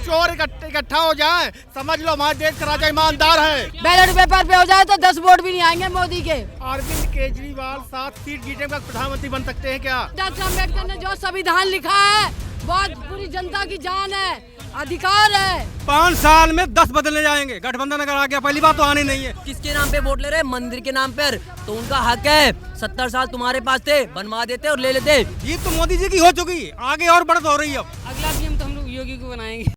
चोर इकट्ठा हो जाए, समझ लो हमारे देश का राजा ईमानदार है। बैलेट पेपर पे हो जाए तो 10 वोट भी नहीं आएंगे मोदी के। अरविंद केजरीवाल 7 सीट जीतने का प्रधानमंत्री बन सकते हैं क्या? डॉक्टर अम्बेडकर ने जो संविधान लिखा है बहुत पूरी जनता की जान है, अधिकार है। 5 साल में 10 बदलने जाएंगे। गठबंधन अगर आ गया, पहली बात तो आनी नहीं है। किसके नाम पे वोट ले रहे हैं? मंदिर के नाम पर, तो उनका हक है। 70 साल तुम्हारे पास थे, बनवा देते और ले लेते। ये तो मोदी जी की हो चुकी है, आगे और बढ़त हो रही है। अब अगला पीएम तो हम लोग योगी को बनाएंगे।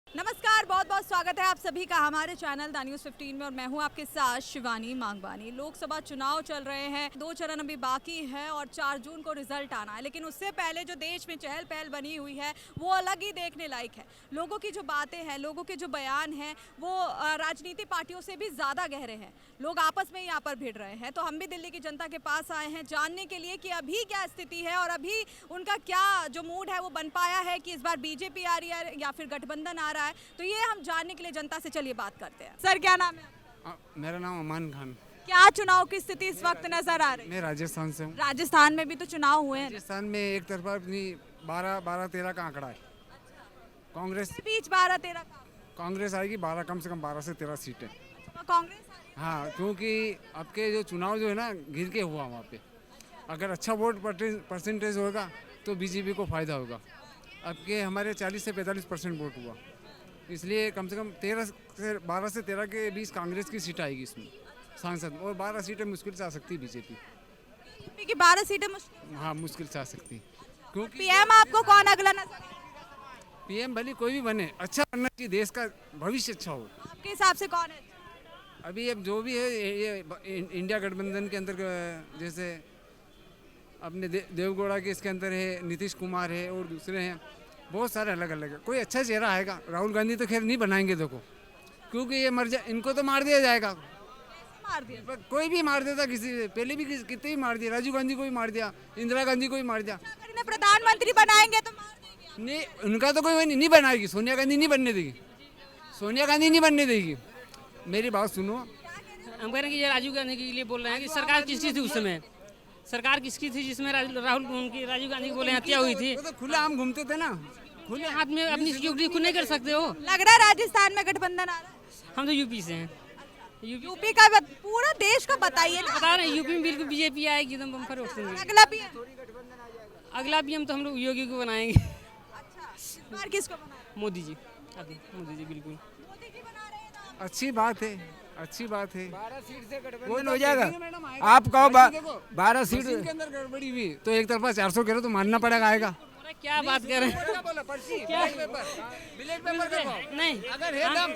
नमस्कार, बहुत बहुत स्वागत है आप सभी का हमारे चैनल द न्यूज़ 15 में और मैं हूं आपके साथ शिवानी मांगवानी। लोकसभा चुनाव चल रहे हैं, 2 चरण अभी बाकी है और 4 जून को रिजल्ट आना है। लेकिन उससे पहले जो देश में चहल पहल बनी हुई है वो अलग ही देखने लायक है। लोगों की जो बातें हैं, लोगों के जो बयान हैं वो राजनीति पार्टियों से भी ज़्यादा गहरे हैं। लोग आपस में यहाँ पर भिड़ रहे हैं। तो हम भी दिल्ली की जनता के पास आए हैं जानने के लिए कि अभी क्या स्थिति है और अभी उनका क्या जो मूड है वो बन पाया है कि इस बार बीजेपी आ रही है या फिर गठबंधन आ रहा है। तो ये हम जानने के लिए जनता से चलिए बात करते हैं। सर क्या नाम है? मेरा नाम अमान खान। क्या चुनाव की स्थिति इस वक्त नजर आ रही है? मैं राजस्थान से हूँ। राजस्थान में भी तो चुनाव हुए हैं। राजस्थान में एक तरफा अपनी 12-13 का आंकड़ा है। कांग्रेस इस बीच 12-13 का कांग्रेस आएगी 12, कम से कम 12 से 13 सीटें। तो कांग्रेस आएगी। हाँ, क्योंकि अब के जो चुनाव जो है ना गिर के हुआ वहाँ पे, अगर अच्छा वोट परसेंटेज होगा तो बीजेपी को फायदा होगा। अब के हमारे 40 से 45% वोट हुआ, इसलिए कम से कम 12 से 13 के बीच कांग्रेस की सीट आएगी इसमें सांसद, और 12 सीटें मुश्किल से आ सकती है बीजेपी की। 12 सीटें मुश्किल। हाँ, मुश्किल से आ सकती है, क्योंकि पीएम आपको कौन अगला नजर? पीएम भले कोई भी बने, अच्छा बनना चाहिए, देश का भविष्य अच्छा हो। आपके हिसाब से कौन है? अभी अब जो भी है ये इंडिया गठबंधन के अंदर, जैसे अपने देवगौड़ा के इसके अंदर है, नीतीश कुमार है और दूसरे हैं, बहुत सारे अलग अलग है। कोई अच्छा चेहरा आएगा। राहुल गांधी तो खैर नहीं बनाएंगे देखो, क्योंकि ये मर जाए, इनको तो मार दिया जाएगा। मार दिया। कोई भी मार देता, किसी पहले भी कितने ही मार दिया, राजीव गांधी को भी मार दिया, इंदिरा गांधी को भी मार दिया। अगर इन्हें प्रधानमंत्री बनाएंगे तो मार देंगे। नहीं, उनका तो कोई नहीं बनाएगी। सोनिया गांधी नहीं बनने देगी, सोनिया गांधी नहीं बनने देगी। मेरी बात सुनो, हम कह रहे हैं कि ये राजीव गांधी के लिए बोल रहे हैं कि सरकार किसकी थी उस समय, सरकार किसकी थी जिसमें राहुल उनकी राजीव गांधी को बोले हत्या हुई थी। तो खुले आम घूमते थे ना, खुले हाथ में अपनी सिक्योरिटी खुद नहीं कर सकते हो। लग रहा है राजस्थान में गठबंधन आ रहा है। हम तो यूपी से हैं। यूपी का पूरा देश का बताइए ना। बता रहे हैं यूपी में बिल्कुल बीजेपी आएगी एकदम बम्पर ऑप्शन में। अगला पीएम? अगला पीएम तो हम लोग योगी को बनाएंगे। अच्छा, इस बार किसको बनाएंगे? मोदी जी, अभी मोदी जी बिल्कुल। मोदी जी बना रहे हैं ना। अच्छी बात है, अच्छी बात है। 12 सीट से गठबंधन हो जाएगा। आप कहो 12 सीट के अंदर गड़बड़ी हुई तो एक तरफा 400 कह रहे तो मानना पड़ेगा, आएगा। क्या बात कर रहे हैं? नहीं, अगर है दम,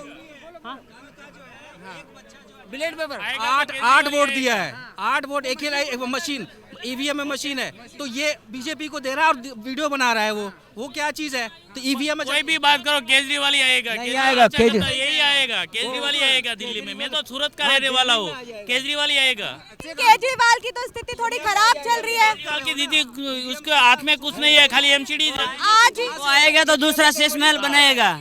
ब्लेड पेपर 8 वोट दिया है, 8 वोट। एक ही मशीन, ईवीएम में मशीन है, तो ये बीजेपी को दे रहा है और वीडियो बना रहा है। वो क्या चीज है? तो ईवीएम में कोई भी बात करो, केजरीवाल ही आएगा। नहीं आएगा, यही आएगा, केजरीवाल ही आएगा दिल्ली में। मैं तो सूरत का रहने वाला हूँ, केजरीवाल ही आएगा। केजरीवाल की तो स्थिति थोड़ी खराब चल रही है। साल की दीदी, उसके हाथ में कुछ नहीं है, खाली एमसीडी। आज ही आएगा तो दूसरा शीश महल बनाएगा,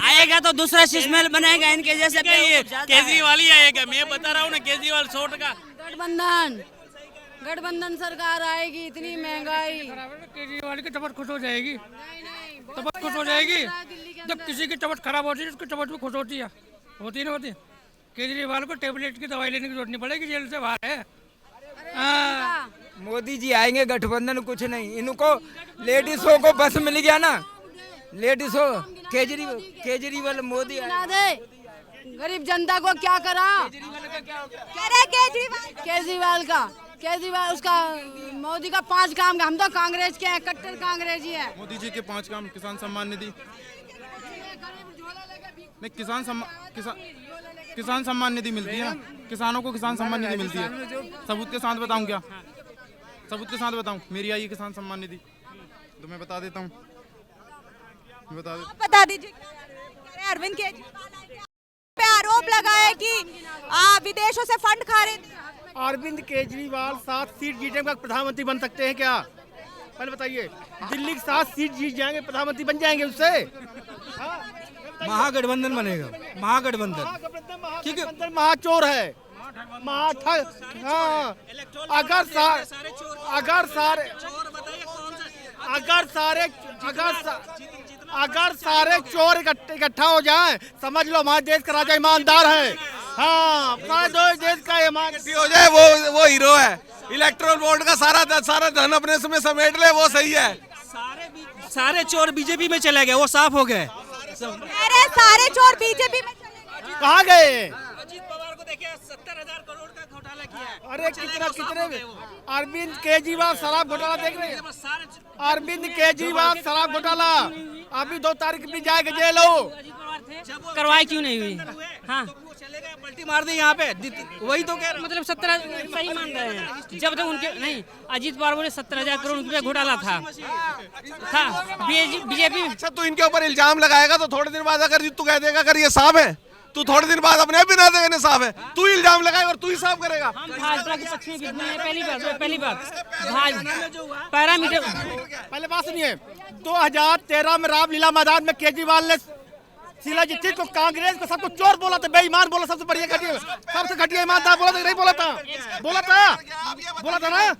आएगा तो दूसरा शीश महल बनाएगा। इनके जैसे केजरीवाल ही आएगा। मैं बता रहा हूँ ना, केजरीवाल 100 का। गठबंधन सरकार आएगी, इतनी महंगाई। केजरीवाल की तबीयत खुश हो जाएगी, तबीयत खुश हो जाएगी। जब किसी की तबीयत खराब होती है उसकी तबीयत भी खुश होती है, होती नहीं होती। केजरीवाल को टेबलेट की दवाई लेने की जरूरत नहीं पड़ेगी, जेल से बाहर है। मोदी जी आएंगे, गठबंधन कुछ नहीं। इनको लेडीजों को बस मिल गया ना, लेडीजों केजरीवाल मोदी ना दे गरीब जनता को क्या करा? केजरीवाल उसका मोदी का 5 काम। हम तो कांग्रेस के हैं, कट्टर कांग्रेस ही है। मोदी जी के 5 काम, किसान सम्मान निधि नहीं, किसान सम्मान निधि मिलती है ना, किसानों को किसान सम्मान निधि मिलती है। सबूत के साथ बताऊं क्या? सबूत के साथ बताऊं? मेरी आई है किसान सम्मान निधि, तो मैं बता देता हूँ, बता दीजिए। अरविंद केजरीवाल पे आरोप लगा है कि विदेशों से फंड खा रहे थे। अरविंद केजरीवाल 7 सीट जीतने का प्रधानमंत्री बन सकते हैं क्या? पहले बताइए। दिल्ली की 7 सीट जीत जाएंगे, प्रधानमंत्री बन जाएंगे उससे? महागठबंधन बनेगा, महागठबंधन। महाचोर है, हाँ, अगर सारे चोर इकट्ठा हो जाएं, समझ लो हमारे देश का राजा ईमानदार है। हाँ, सारे देश का ईमान हो जाए वो हीरो है। इलेक्ट्रोल बोर्ड का सारा धन अपने में समेट ले, वो सही है। सारे चोर बीजेपी में चले गए, वो साफ हो गए। अरे सारे चोर बीजेपी में कहाँ गए? अजीत पवार को देखिए 70,000 करोड़ का घोटाला किया है। अरे कितने अरविंद केजरीवाल शराब घोटाला देख रहे हैं? अरविंद केजरीवाल शराब घोटाला अभी 2 तारीख भी जाएगा जेल हो। कार्रवाई क्यों नहीं हुई? हाँ, चले गए, पलटी मार दी यहाँ पे। वही तो कह रहा हूं। मतलब 17 सही मान रहे हैं। जब तक उनके नहीं, अजीत पवार बोले 70,000 करोड़ रुपए घोटाला था बीजेपी। अच्छा, तू इनके ऊपर इल्जाम लगाएगा तो थोड़े दिन बाद अगर तू कह देगा अगर ये साफ है, तू थोड़े दिन बाद अपने आप भी ना देगा साफ है, तू इल्जाम लगाएगा और तू ही साफ करेगा। हम भाजपा के पक्ष में कितने हैं? पहली बार पैरामीटर। पहले बात सुनिए, 2013 में रामलीला मैदान में केजरीवाल ने शीला दीक्षित को, कांग्रेस को, सबको चोर बोला था, बेईमान बोला, सबसे बढ़िया घटिया, सबसे घटिया ईमानदार बोला था, नहीं बोला था ना?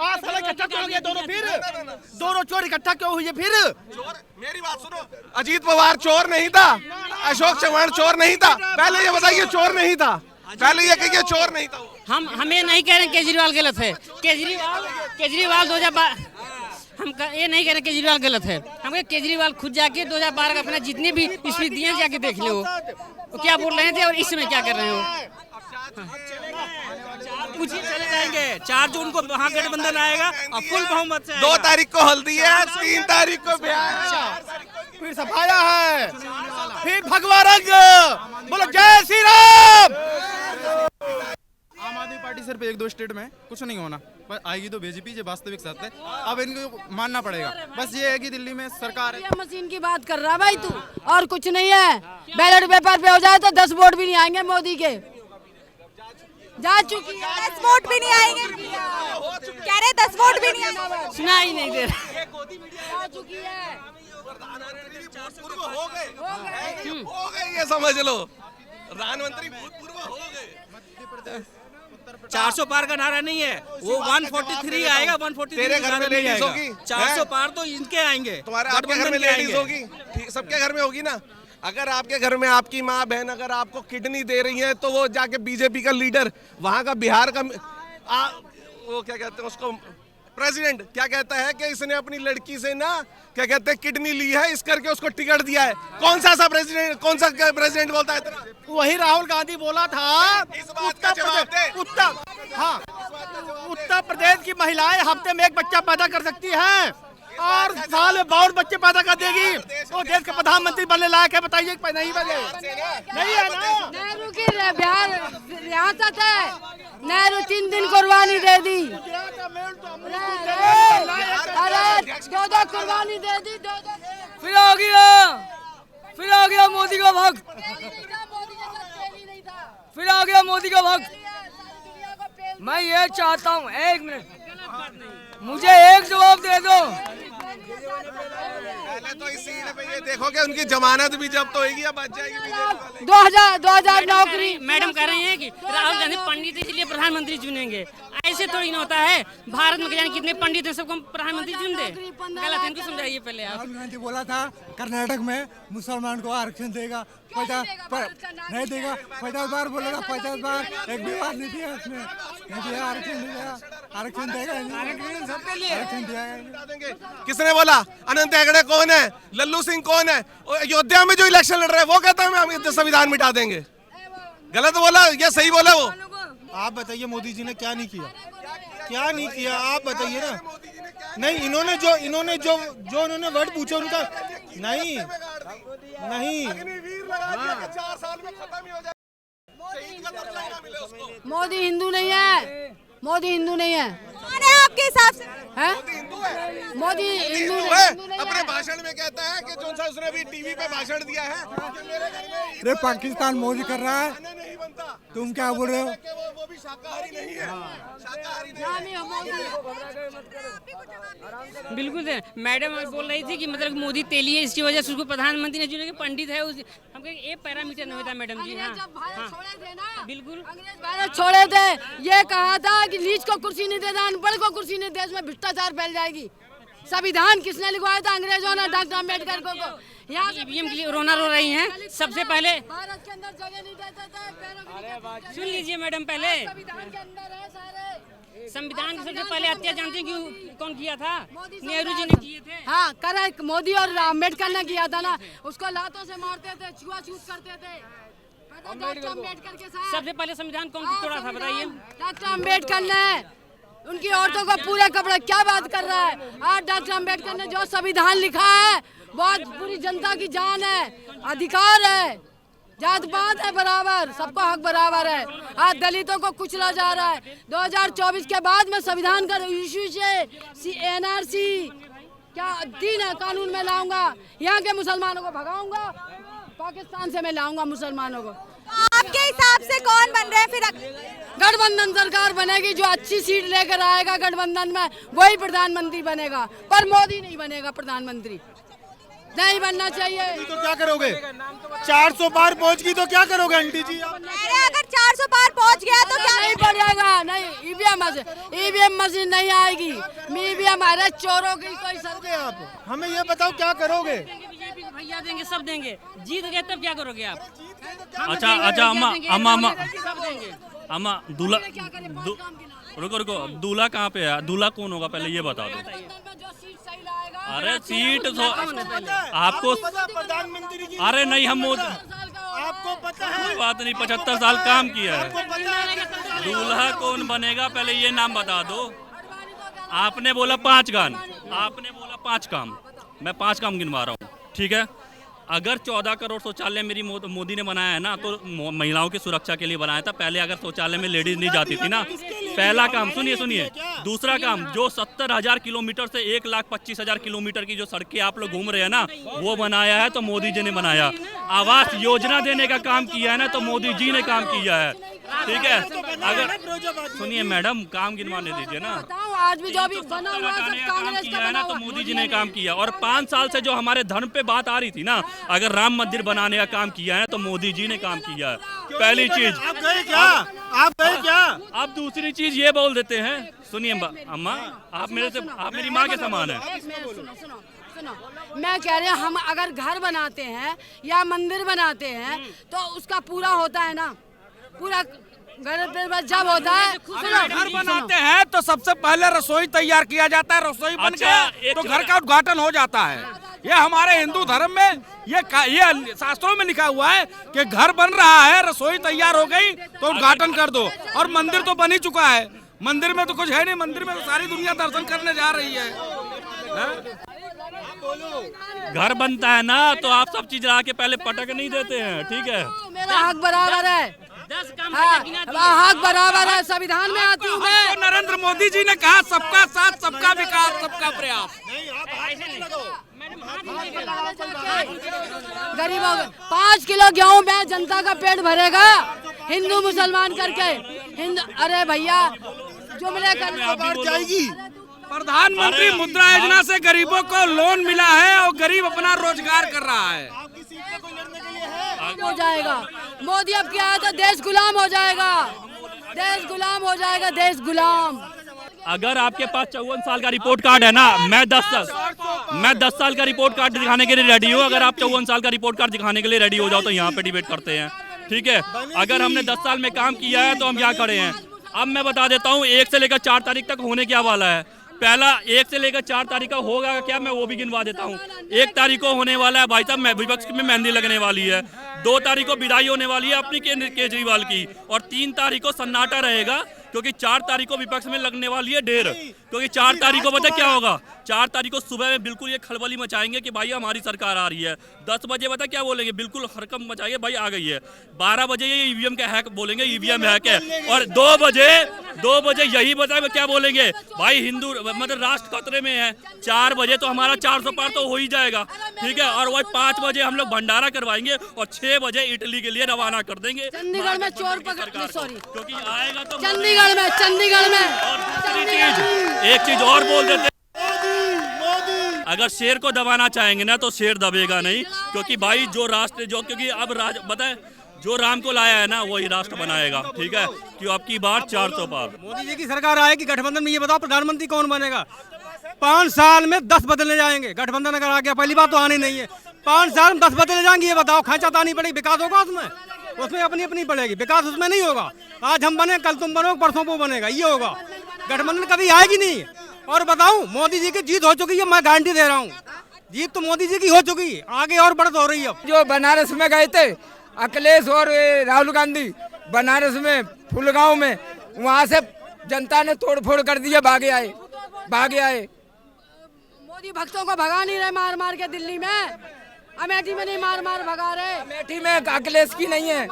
आज साले इकट्ठा क्यों हो गए दोनों? फिर दोनों चोर इकट्ठा क्यों हुए? फिर मेरी बात सुनो, अजीत पवार चोर नहीं था, अशोक चव्हाण चोर नहीं था। पहले ये बताइए चोर नहीं था, पहले ये कहिए चोर नहीं था। हमें नहीं कह रहे केजरीवाल गलत है। केजरीवाल 2012, हम ये नहीं कह रहे केजरीवाल गलत है। हम कह केजरीवाल खुद जाके 2012 का अपना जितने भी स्पीच दिए जाके देख लो, वो क्या बोल रहे थे और इस समय क्या कर रहे हो। कुछ ही चले जाएंगे। 4 जून को महागठबंधन आएगा और फुल बहुमत से 2 तारीख को हल्दी है, 3 तारीख को ब्याह है, फिर सफाया है, फिर भगवा रंग। बोलो जय श्री राम। आम आदमी पार्टी सिर्फ 1-2 स्टेट में कुछ नहीं होना, पर आएगी तो बीजेपी जो वास्तविक सत्य है। अब इनको मानना पड़ेगा। बस ये है कि दिल्ली में सरकार है। मशीन की बात कर रहा है भाई तू, और कुछ नहीं है। बैलेट पेपर पे हो जाए तो 10 वोट भी नहीं आएंगे मोदी के। जा चुकी है, 10 वोट भी नहीं आएंगे। कह रहे 10 वोट भी नहीं आएंगे। सुना ही नहीं दे रहा। जा चुकी है। हो गए, ये समझ लो, प्रधानमंत्री भूतपूर्व हो गए। 400 पार का नारा नहीं है, वो 143 आएगा। 143 तेरे घर में लेडीज होगी, 400 पार तो इनके आएंगे। तुम्हारे आपके घर में लेडीज होगी, सबके घर में होगी ना। अगर आपके घर में आपकी माँ बहन अगर आपको किडनी दे रही है तो वो जाके बीजेपी का लीडर, वहाँ का बिहार का वो क्या कहते हैं उसको, प्रेसिडेंट क्या कहता है कि इसने अपनी लड़की से ना क्या कहते हैं किडनी ली है, इस करके उसको टिकट दिया है। कौन सा प्रेसिडेंट बोलता है इतना? वही राहुल गांधी बोला था। उत्तर प्रदेश की महिलाएं हफ्ते में 1 बच्चा पैदा कर सकती हैं और साल में 52 बच्चे पैदा कर देगी। वो देश का प्रधानमंत्री बनने लायक है? बताइए, नहीं बने, नहीं है ना। नेहरू की बिहार रियासत है, नेहरू 3 दिन कुर्बानी दे दी। अरे 2 कुर्बानी दे दी। फिर आ गया मोदी का भक्त। फिर आ गया मोदी का भक्त। मैं ये चाहता हूँ, 1 मिनट मुझे एक जवाब दे दो। पहले तो इस सीट पे ये देखो कि उनकी जमानत भी जब्त होगी या बच जाएगी। 2000 नौकरी। मैडम कह रही हैं कि राहुल गांधी पंडित इसलिए प्रधानमंत्री चुनेंगे। ऐसे थोड़ी ना होता है। भारत में जाने कितने पंडित हैं, सबको प्रधानमंत्री चुन दे। गलत है, इनको समझाइए पहले आप। राहुल गांधी बोला था कर्नाटक में मुसलमान को आरक्षण देगा, 50 नहीं देगा। 50 बार बोलेगा, 50 बार, एक भी बार नहीं दिया उसने। नहीं दिया, आरक्षण नहीं दिया, आरक्षण देगा, आरक्षण दिया। किसने बोला? अनंत हेगड़े कौन है? लल्लू सिंह कौन है? अयोध्या में जो इलेक्शन लड़ रहे हैं वो कहता है हम संविधान मिटा देंगे। गलत बोला या सही बोला? वो आप बताइए मोदी जी ने क्या नहीं किया? क्या नहीं किया आप बताइए ना। नहीं, इन्होंने जो वर्ड पूछा उनका नहीं। 4 साल में खत्म ही हो जाए। मोदी हिंदू नहीं है। मोदी हिंदू नहीं है। कौन है आपके हिसाब से? मोदी हिंदू अपने भाषण में कहता है कि जो सा उसने अभी टीवी पे भाषण दिया है कि मेरे घर में अरे पाकिस्तान मोदी कर रहा है, तुम क्या बोल रहे हो? शाकाहारी नहीं है, शाकाहारी बिल्कुल है। मैडम बोल रही थी कि मतलब मोदी तेली है, इसकी वजह से उसको प्रधानमंत्री ने चुने, कि पंडित है उस हमको एक पैरामीटर नहीं होता मैडम जी। हाँ बिल्कुल भारत छोड़े थे, ये कहा था कि नीच को कुर्सी नहीं देता, अनपढ़ को कुर्सी नहीं, देश में भ्रष्टाचार फैल जाएगी। संविधान किसने लिखवाया था? अंग्रेजों ने, डॉक्टर अम्बेडकर को। यहाँ ईवीएम के लिए रोना रो रही हैं। सबसे पहले भारत के अंदर जगह नहीं देते थे। सुन लीजिए मैडम, पहले संविधान के सबसे पहले हत्या जानते हैं क्यों कौन किया था? नेहरू जी ने किए थे। हाँ करेक्ट, मोदी और अम्बेडकर ने किया था ना, उसको लातों से मारते थे, छुआछूत करते थे। डॉक्टर अम्बेडकर के साथ सबसे पहले संविधान कौन तोड़ा था बताइए? डॉक्टर अम्बेडकर ने। उनकी औरतों को पूरे कपड़े, क्या बात कर रहा है? आज डॉक्टर अम्बेडकर ने जो संविधान लिखा है, बहुत पूरी जनता की जान है, अधिकार है, जात पात है बराबर, सबको हक बराबर है। आज दलितों को कुचला जा रहा है। 2024 के बाद मैं संविधान का इशू से एनआरसी क्या दीन है कानून में लाऊंगा, यहाँ के मुसलमानों को भगाऊंगा, पाकिस्तान से मैं लाऊंगा मुसलमानों को। आपके हिसाब से कौन बन रहे हैं फिर? गठबंधन सरकार बनेगी, जो अच्छी सीट लेकर आएगा गठबंधन में वही प्रधानमंत्री बनेगा, पर मोदी नहीं बनेगा प्रधानमंत्री, नहीं बनना चाहिए। तो क्या करोगे? 400 पार पहुंच गई तो क्या करोगे आंटी जी? अरे अगर 400 पार पहुंच गया तो क्या नहीं बढ़ेगा? नहीं, ईवीएम मशीन नहीं आएगी, ईवीएम अरे चोरों की कोई सर। आप हमें ये बताओ क्या करोगे? भैया देंगे, सब देंगे, जीत गए तब क्या करोगे आप? अच्छा अम्मा रुको दूल्हा कहाँ पे है? दूल्हा कौन होगा पहले ये बता दो। अरे सीट आपको, प्रधानमंत्री, अरे नहीं हम आपको पता है? कोई बात नहीं, 75 साल काम किया है। दूल्हा कौन बनेगा पहले ये नाम बता दो। आपने बोला 5 गान, आपने बोला 5 काम, मैं 5 काम गिनवा रहा हूँ, ठीक है? अगर 14 करोड़ शौचालय मेरी मोदी ने बनाया है ना, तो महिलाओं की सुरक्षा के लिए बनाया था। पहले अगर शौचालय में लेडीज नहीं जाती थी ना, पहला काम सुनिए। दूसरा काम, जो 70,000 किलोमीटर से 1,25,000 किलोमीटर की जो सड़कें आप लोग घूम रहे हैं ना, वो बनाया है तो मोदी जी ने बनाया। आवास योजना देने का काम किया है ना, तो मोदी जी ने काम किया है, ठीक है? अगर सुनिए मैडम, काम गिनवाने दीजिए ना। आज भी जो भी बना हुआ है सब कांग्रेस का ना, तो मोदी जी ने काम किया। और 5 साल से जो हमारे धर्म पे बात आ रही थी ना, अगर राम मंदिर बनाने का काम किया है तो मोदी जी ने काम किया है, पहली चीज। आप गए क्या? आप गए क्या? अब दूसरी चीज ये बोल देते हैं, सुनिए अम्मा, आप मेरी माँ के समान है। सुनो, मैं कह रही हूँ, हम अगर घर बनाते हैं या मंदिर बनाते हैं तो उसका पूरा होता है ना, पूरा घर पे जब होता है। घर बनाते हैं तो सबसे पहले रसोई तैयार किया जाता है, रसोई बन गया तो घर का उद्घाटन हो जाता है। ये हमारे हिंदू धर्म में ये शास्त्रों में लिखा हुआ है कि घर बन रहा है, रसोई तैयार हो गई तो उद्घाटन कर दो। और मंदिर तो बन ही चुका है, मंदिर में तो कुछ है नहीं, मंदिर में तो सारी दुनिया दर्शन करने जा रही है। घर बनता है ना, तो आप सब चीज ला के पहले पटक नहीं देते हैं, ठीक है? मेरा हक बराबर है, 10 काम हक बराबर है, संविधान में आती हूँ मैं। नरेंद्र मोदी जी ने कहा सबका साथ, सबका विकास, सबका प्रयास। गरीबों 5 किलो गेहूँ में जनता का पेट भरेगा, हिंदू मुसलमान करके। अरे भैया जुमले कर जाएगी। प्रधानमंत्री मुद्रा योजना से गरीबों को लोन मिला है और गरीब अपना रोजगार कर रहा है। हो जाएगा मोदी अब क्या है तो देश गुलाम हो जाएगा, देश गुलाम हो जाएगा, देश गुलाम। अगर आपके पास 54 साल का रिपोर्ट कार्ड है ना, मैं 10 साल का रिपोर्ट कार्ड दिखाने के लिए रेडी हूँ। अगर आप 54 साल का रिपोर्ट कार्ड दिखाने के लिए रेडी हो जाओ तो यहाँ पे डिबेट करते हैं, ठीक है? अगर हमने 10 साल में काम किया है तो हम यहाँ खड़े हैं। अब मैं बता देता हूँ, 1 से लेकर 4 तारीख तक होने क्या वाला है। पहला 1 से लेकर 4 तारीख का होगा क्या, मैं वो भी गिनवा देता हूँ। 1 तारीख को होने वाला है भाई साहब, विपक्ष में मेहंदी लगने वाली है। 2 तारीख को विदाई होने वाली है अपनी केजरीवाल की, और 3 तारीख को सन्नाटा रहेगा, क्योंकि 4 तारीख को विपक्ष में लगने वाली है ढेर। क्योंकि 4 तारीख को पता क्या होगा? 4 तारीख को सुबह में बिल्कुल ये खलबली मचाएंगे कि भाई हमारी सरकार आ रही है। 10 बजे पता क्या बोलेंगे? बिल्कुल हरकम मचाएंगे, भाई आ गई है। 12 बजे ये ईवीएम का हैक बोलेंगे, ईवीएम हैक है। और 2 बजे 2 बजे यही बताए क्या बोलेंगे भाई, हिंदू मतलब राष्ट्र खतरे में है। 4 बजे तो हमारा 400 पार तो हो ही जाएगा, ठीक है। और वही 5 बजे हम लोग भंडारा करवाएंगे और 6 बजे इटली के लिए रवाना कर देंगे। चंडीगढ़ में चोर पकड़, सॉरी क्योंकि आएगा तो चंडीगढ़ में एक चीज और बोल देते, अगर शेर को दबाना चाहेंगे ना तो शेर दबेगा नहीं, क्योंकि भाई जो राष्ट्र जो क्योंकि अब बताए जो राम को लाया है ना वही राष्ट्र बनाएगा, ठीक है। कि अब की बात 400 पार। मोदी जी की सरकार आएगी, गठबंधन में ये बताओ प्रधानमंत्री कौन बनेगा? 5 साल में 10 बदलने जाएंगे। गठबंधन अगर आ गया, पहली बात तो आनी नहीं है। 5 साल में 10 बदलने जाएंगे, ये बताओ खर्चातानी पड़ेगी, विकास होगा उसमें अपनी अपनी पड़ेगी, विकास उसमें नहीं होगा। आज हम बने, कल तुम बनो, परसों वो बनेगा, ये होगा। गठबंधन कभी आएगी नहीं। और बताऊं, मोदी जी की जीत हो चुकी है, मैं गारंटी दे रहा हूँ, जीत तो मोदी जी की हो चुकी है, आगे और बढ़त हो रही है। जो बनारस में गए थे अखिलेश और राहुल गांधी, बनारस में फुलगांव में, वहाँ से जनता ने तोड़ फोड़ कर दिया, भागे आए। मोदी भक्तों को भगा नहीं रहे मार मार के। दिल्ली में अमेठी में नहीं मार भगा रहे। अमेठी में अखिलेश की नहीं है,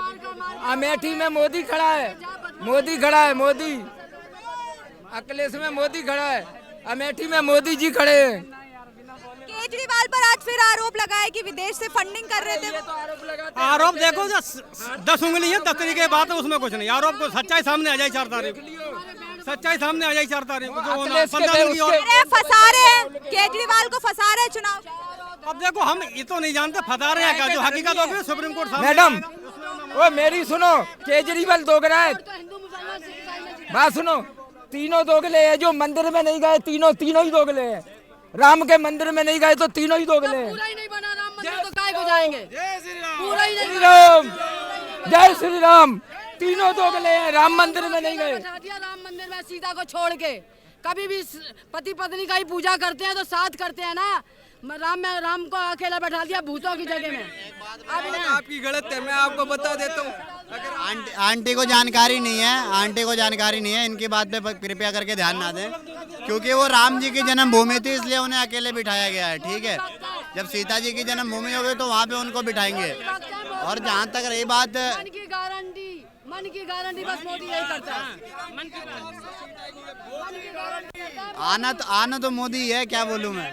अमेठी में मोदी खड़ा है, मोदी। अखिलेश में मोदी खड़ा है, अमेठी में मोदी जी खड़े हैं। केजरीवाल पर आज फिर आरोप लगा है कि विदेश से फंडिंग कर रहे थे। आरोप देखो, 10 उंगली है, 10 तरीके की बात है, उसमें कुछ नहीं। आरोप को सच्चाई सामने आ जाए 4 तारीख को, सच्चाई सामने आ जाए 4 तारीख को। फंसा रहे हैं केजरीवाल को, फंसा रहे हैं चुनाव। अब देखो, हम ये तो नहीं जानते फंसा रहे हैं क्या, जो हकीकत होगी सुप्रीम कोर्ट सामने। मैडम वो मेरी सुनो, केजरीवाल दोगला है, बात सुनो। तीनों दोगले हैं, जो मंदिर में नहीं गए तीनों ही दोगले हैं। राम के मंदिर में नहीं गए तो तीनों ही दोगले हैं। पूरा ही नहीं बना राम मंदिर तो काय को जाएंगे? पूरा ही नहीं। जय श्री राम, तीनों दोगले हैं, राम मंदिर में नहीं गए। राम मंदिर में सीता को छोड़ के कभी भी पति पत्नी का ही पूजा करते हैं तो साथ करते हैं ना। राम को अकेला बैठा दिया भूतों की जगह में। आपकी गलत है, मैं आपको बता देता हूँ। अगर आंटी को जानकारी नहीं है, इनकी बात पे कृपया करके ध्यान ना दें, क्योंकि वो राम जी की जन्मभूमि थी, इसलिए उन्हें अकेले बिठाया गया है, ठीक है। जब सीता जी की जन्मभूमि होगी तो वहाँ पे उनको बिठाएंगे। और जहाँ तक रही बात मन की गारंटी बस मोदी यही करता है। आना तो मोदी है, क्या बोलूँ मैं।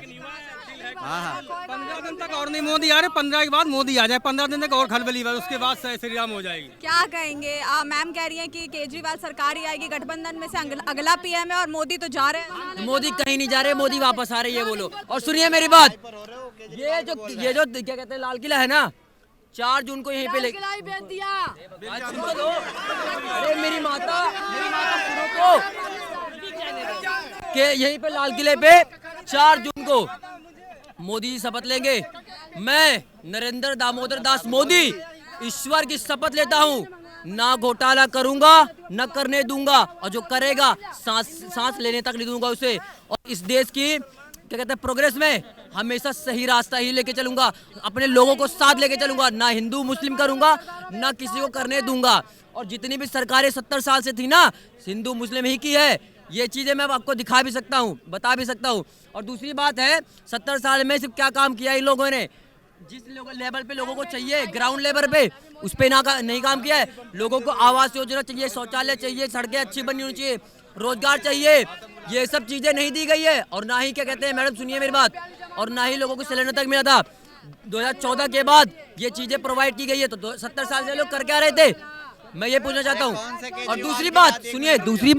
हाँ 15 दिन तक और नहीं मोदी आ रहे, 15 के बाद मोदी आ जाए, 15 दिन तक और खलबली, उसके बाद श्री राम हो जाएगी। क्या कहेंगे? मैम कह रही हैं कि केजरीवाल सरकार ही आएगी, गठबंधन में से अगला पीएम है और मोदी तो जा रहे हैं। मोदी कहीं नहीं जा रहे, मोदी वापस आ रही है, बोलो। और सुनिए मेरी बात, ये जो क्या कहते हैं लाल किला है ना, 4 जून को यहीं पे बेच दिया। अरे मेरी माता सुनो तो, कि यहीं पे लाल किले पे 4 जून को मोदी जी शपथ लेंगे। मैं नरेंद्र दामोदर दास मोदी ईश्वर की शपथ लेता हूँ, ना घोटाला करूंगा, न करने दूंगा, और जो करेगा सांस लेने तक नहीं दूंगा उसे। और इस देश की क्या कहते हैं प्रोग्रेस में हमेशा सही रास्ता ही लेके चलूंगा, अपने लोगों को साथ लेके चलूंगा, ना हिंदू मुस्लिम करूंगा, ना किसी को करने दूंगा। और जितनी भी सरकारें 70 साल से थी ना, हिंदू मुस्लिम ही की है, ये चीजें मैं आपको दिखा भी सकता हूँ, बता भी सकता हूँ। और दूसरी बात है, 70 साल में सिर्फ क्या काम किया इन लोगों ने, जिस लेवल पे लोगों को चाहिए, ग्राउंड लेवल पे, उस पे नहीं काम किया है। लोगों को आवास योजना चाहिए, शौचालय चाहिए, सड़कें अच्छी बनी होनी चाहिए, रोजगार चाहिए, ये सब चीजें नहीं दी गई है। और ना ही क्या कहते हैं, मैडम सुनिए मेरी बात, और ना ही लोगों को सिलेंडर तक मिला था। 2014 के बाद ये चीजें प्रोवाइड की गई है, तो 70 साल से लोग कर क्या रहे थे, मैं ये पूछना चाहता हूँ। और दूसरी बात सुनिए, दूसरी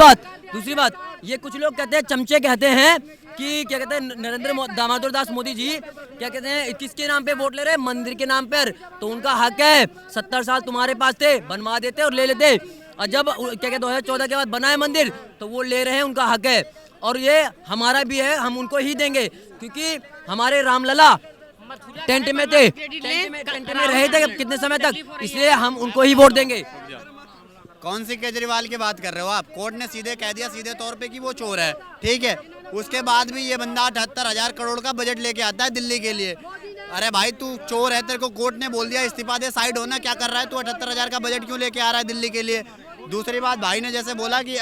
बात ये कुछ लोग कहते हैं, चमचे कहते हैं कि क्या कहते हैं, नरेंद्र दामोदर दास मोदी जी क्या कहते हैं, किसके नाम पे वोट ले रहे हैं, मंदिर के नाम पर। तो उनका हक है, 70 साल तुम्हारे पास थे, बनवा देते और ले लेते। और जब क्या कहते 2014 के बाद बनाए मंदिर, तो वो ले रहे हैं, उनका हक है। और ये हमारा भी है, हम उनको ही देंगे, क्योंकि हमारे रामलला टेंट में थे, टेंट में रहे थे कितने समय तक, इसलिए हम उनको ही वोट देंगे। कौन सी केजरीवाल की बात कर रहे हो आप? कोर्ट ने सीधे कह दिया, सीधे तौर पे कि वो चोर है, ठीक है। उसके बाद भी ये बंदा 78,000 करोड़ का बजट लेके आता है दिल्ली के लिए। अरे भाई तू चोर है, तेरे को कोर्ट ने बोल दिया इस्तीफा दे, साइड होना, क्या कर रहा है तू? 78,000 का बजट क्यों लेके आ रहा है दिल्ली के लिए? दूसरी बात, भाई ने जैसे बोला कि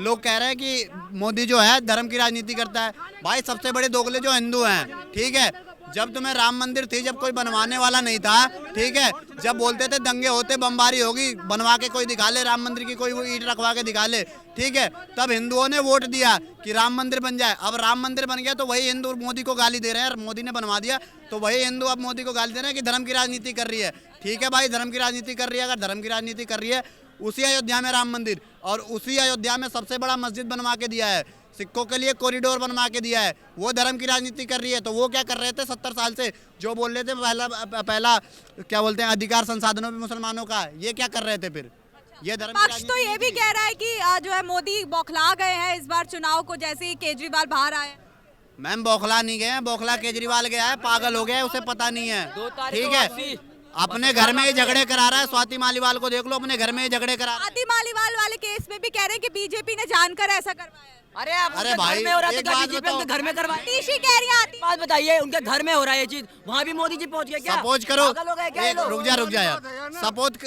लोग कह रहे हैं कि मोदी जो है धर्म की राजनीति करता है। भाई सबसे बड़े दोगले जो हिंदू हैं, ठीक है, जब तुम्हें राम मंदिर थी, जब कोई बनवाने वाला नहीं था, ठीक है, जब बोलते थे दंगे होते, बमबारी होगी, बनवा के कोई दिखा ले राम मंदिर की, कोई वो ईंट रखवा के दिखा ले, ठीक है, तब हिंदुओं ने वोट दिया कि राम मंदिर बन जाए। अब राम मंदिर बन गया तो वही हिंदू मोदी को गाली दे रहे हैं, मोदी ने बनवा दिया तो वही हिंदू अब मोदी को गाली दे रहे हैं कि धर्म की राजनीति कर रही है। ठीक है भाई, धर्म की राजनीति कर रही है, अगर धर्म की राजनीति कर रही है, उसी अयोध्या में राम मंदिर और उसी अयोध्या में सबसे बड़ा मस्जिद बनवा के दिया है, सिखों के लिए कॉरिडोर बनवा के दिया है, वो धर्म की राजनीति कर रही है। तो वो क्या कर रहे थे 70 साल से, जो बोल रहे थे पहला क्या बोलते हैं अधिकार संसाधनों पे मुसलमानों का, ये क्या कर रहे थे फिर? ये धर्म पक्ष तो ये भी कह रहा है कि जो है मोदी बौखला गए हैं इस बार चुनाव को, जैसे ही केजरीवाल बाहर आए। मैम बौखला नहीं गए हैं, बौखला केजरीवाल गया है, पागल हो गया है, उसे पता नहीं है, ठीक है, अपने घर में ही झगड़े करा रहा है। स्वाति मालीवाल को देख लो, अपने घर में ही झगड़े करा। स्वाति मालीवाल वाले केस में भी कह रहे हैं कि बीजेपी ने जानकर ऐसा करवाया। अरे भाई में हो रहा है एक तो बात बीजेपी उनके घर में करवाए। नीशी कह रही है, बात बताइए, उनके घर में हो रहा है ये चीज, वहाँ भी मोदी जी पहुँच गए क्या? सपोज करो, पागल हो गए क्या ये लोग? रुक जा यार,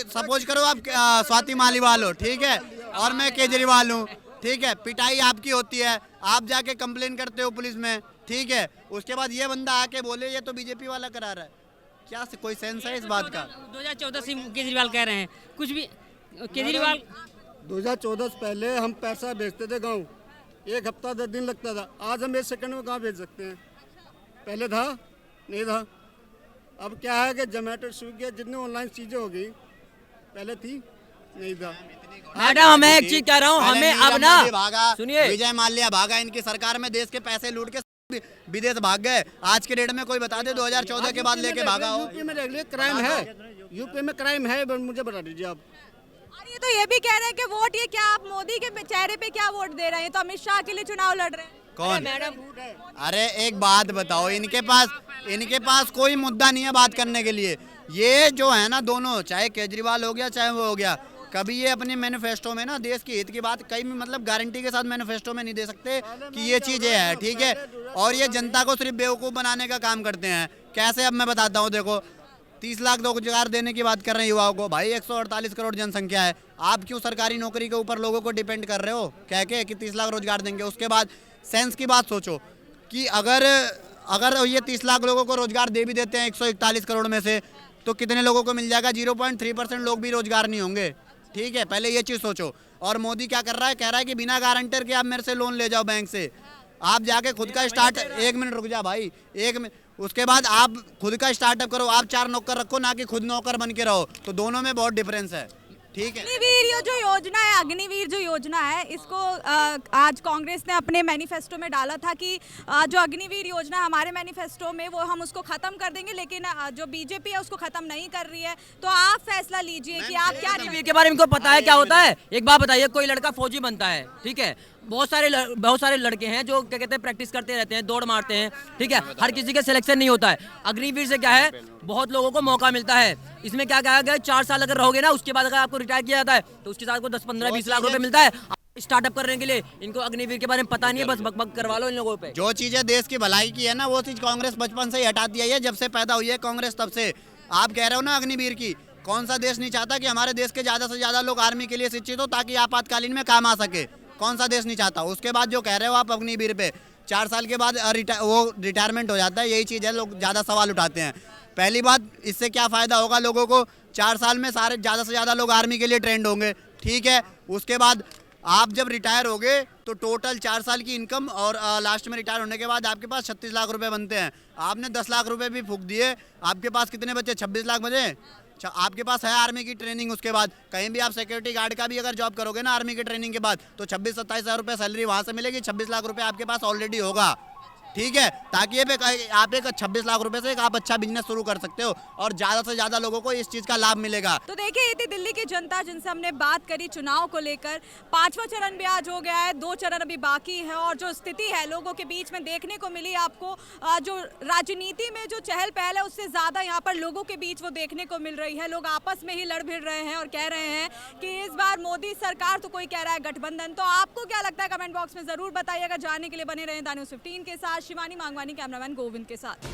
सपोज करो आप स्वाति मालीवाल हो, ठीक है, और मैं केजरीवाल हूँ, ठीक है, पिटाई आपकी होती है, आप जाके कंप्लेन करते हो पुलिस में, ठीक है, उसके बाद ये बंदा आके बोले ये तो बीजेपी वाला करा रहा है, क्या कोई सेंस है इस बात का? 2014 से केजरीवाल कह रहे हैं कुछ भी। केजरीवाल 2014 से पहले हम पैसा भेजते थे गांव, 1 हफ्ता 10 दिन लगता था, आज हम 1 सेकंड में कहाँ भेज सकते हैं? पहले था नहीं था। अब क्या है कि जोमेटो स्विगी जितनी ऑनलाइन चीज़ें हो गई, पहले थी नहीं था। मैडम मैं एक चीज कह रहा हूँ, हमें अब ना सुनिए, विजय माल्या भागा, इनकी सरकार में देश के पैसे लूट के विदेश भाग गए। आज के डेट में कोई बता दे 2014 के बाद लेके भागा हो। यूपी में देख लीजिए क्राइम है, यूपी में क्राइम है, मुझे बता दीजिए आप। ये तो ये भी कह रहे हैं कि वोट ये क्या आप मोदी के चेहरे पे क्या वोट दे रहे हैं? तो अमित शाह के लिए चुनाव लड़ रहे हैं। कौन? अरे एक बात बताओ, इनके पास कोई मुद्दा नहीं है बात करने के लिए। ये जो है ना दोनों, चाहे केजरीवाल हो गया चाहे वो हो गया, कभी ये अपने मैनिफेस्टो में ना देश की हित की बात कहीं भी मतलब गारंटी के साथ मैनिफेस्टो में नहीं दे सकते कि ये चीज़ है, ठीक है, और ये जनता को सिर्फ बेवकूफ़ बनाने का काम करते हैं। कैसे? अब मैं बताता हूँ, देखो 30 लाख रोजगार देने की बात कर रहे हैं युवाओं को, भाई 148 करोड़ जनसंख्या है, आप क्यों सरकारी नौकरी के ऊपर लोगों को डिपेंड कर रहे हो कह के कि 30 लाख रोजगार देंगे? उसके बाद सेंस की बात सोचो कि अगर ये 30 लाख लोगों को रोजगार दे भी देते हैं 141 करोड़ में से, तो कितने लोगों को मिल जाएगा? 0.3% लोग भी रोजगार नहीं होंगे, ठीक है, पहले ये चीज़ सोचो। और मोदी क्या कर रहा है? कह रहा है कि बिना गारंटर के आप मेरे से लोन ले जाओ बैंक से, आप जाके खुद का स्टार्ट, 1 मिनट रुक जा भाई, 1 मिनट, उसके बाद आप खुद का स्टार्टअप करो, आप 4 नौकर रखो, ना कि खुद नौकर बन के रहो, तो दोनों में बहुत डिफरेंस है, ठीक है। अग्निवीर जो योजना है, अग्निवीर जो योजना है, इसको आज कांग्रेस ने अपने मैनिफेस्टो में डाला था कि जो अग्निवीर योजना हमारे मैनिफेस्टो में वो हम उसको खत्म कर देंगे, लेकिन जो बीजेपी है उसको खत्म नहीं कर रही है। तो आप फैसला लीजिए कि आप क्या अग्निवीर के बारे में इनको पता है क्या होता है? एक बात बताइए, कोई लड़का फौजी बनता है, ठीक है, बहुत सारे लड़के हैं जो क्या कहते हैं प्रैक्टिस करते रहते हैं, दौड़ मारते हैं, ठीक है, हर किसी के सिलेक्शन नहीं होता है। अग्निवीर से क्या है, बहुत लोगों को मौका मिलता है। इसमें क्या कहा गया, 4 साल अगर रहोगे ना, उसके बाद अगर आपको रिटायर किया जाता है तो उसके साथ को 10, 15, 20 लाख रुपए मिलता है स्टार्टअप करने के लिए। इनको अग्निवीर के बारे में पता नहीं है, बस बकबक करवा लो इन लोगों पे। जो चीजें देश की भलाई की है ना, वो चीज कांग्रेस बचपन से ही हटाती है, जब से पैदा हुई है कांग्रेस तब से। आप कह रहे हो ना अग्निवीर की, कौन सा देश नहीं चाहता कि हमारे देश के ज्यादा से ज्यादा लोग आर्मी के लिए शिक्षित हो ताकि आपातकालीन में काम आ सके? कौन सा देश नहीं चाहता? उसके बाद जो कह रहे हो आप अग्निवीर पे, 4 साल के बाद वो रिटायरमेंट हो जाता है, यही चीज़ है, लोग ज़्यादा सवाल उठाते हैं। पहली बात, इससे क्या फ़ायदा होगा लोगों को? 4 साल में सारे ज़्यादा से ज़्यादा लोग आर्मी के लिए ट्रेंड होंगे, ठीक है। उसके बाद आप जब रिटायर होगे तो टोटल 4 साल की इनकम और लास्ट में रिटायर होने के बाद आपके पास 36 लाख रुपए बनते हैं। आपने 10 लाख रुपए भी फूंक दिए, आपके पास कितने बचे? 26 लाख बचे। आपके पास है आर्मी की ट्रेनिंग, उसके बाद कहीं भी आप सिक्योरिटी गार्ड का भी अगर जॉब करोगे ना आर्मी की ट्रेनिंग के बाद, तो 26-27 हज़ार रुपये सैलरी वहाँ से मिलेगी, 26 लाख रुपए आपके पास ऑलरेडी होगा, ठीक है, ताकि आप एक 26 लाख रुपए से आप अच्छा बिजनेस शुरू कर सकते हो और ज़्यादा से ज़्यादा लोगों को इस चीज़ का लाभ मिलेगा। तो देखिए, ये थी दिल्ली की जनता जिनसे हमने बात करी चुनाव को लेकर। 5वां चरण भी आज हो गया है, 2 चरण अभी बाकी है, और जो स्थिति है लोगों के बीच में देखने को मिली आपको, जो राजनीति में जो चहल पहल है उससे ज़्यादा यहाँ पर लोगों के बीच वो देखने को मिल रही है। लोग आपस में ही लड़ भिड़ रहे हैं और कह रहे हैं कि इस बार मोदी सरकार, तो कोई कह रहा है गठबंधन। तो आपको क्या लगता है? कमेंट बॉक्स में ज़रूर बताइएगा। जानने के लिए बने रहें द न्यूज़ 15 के साथ। शिवानी मांगवानी, कैमरामैन गोविंद के साथ।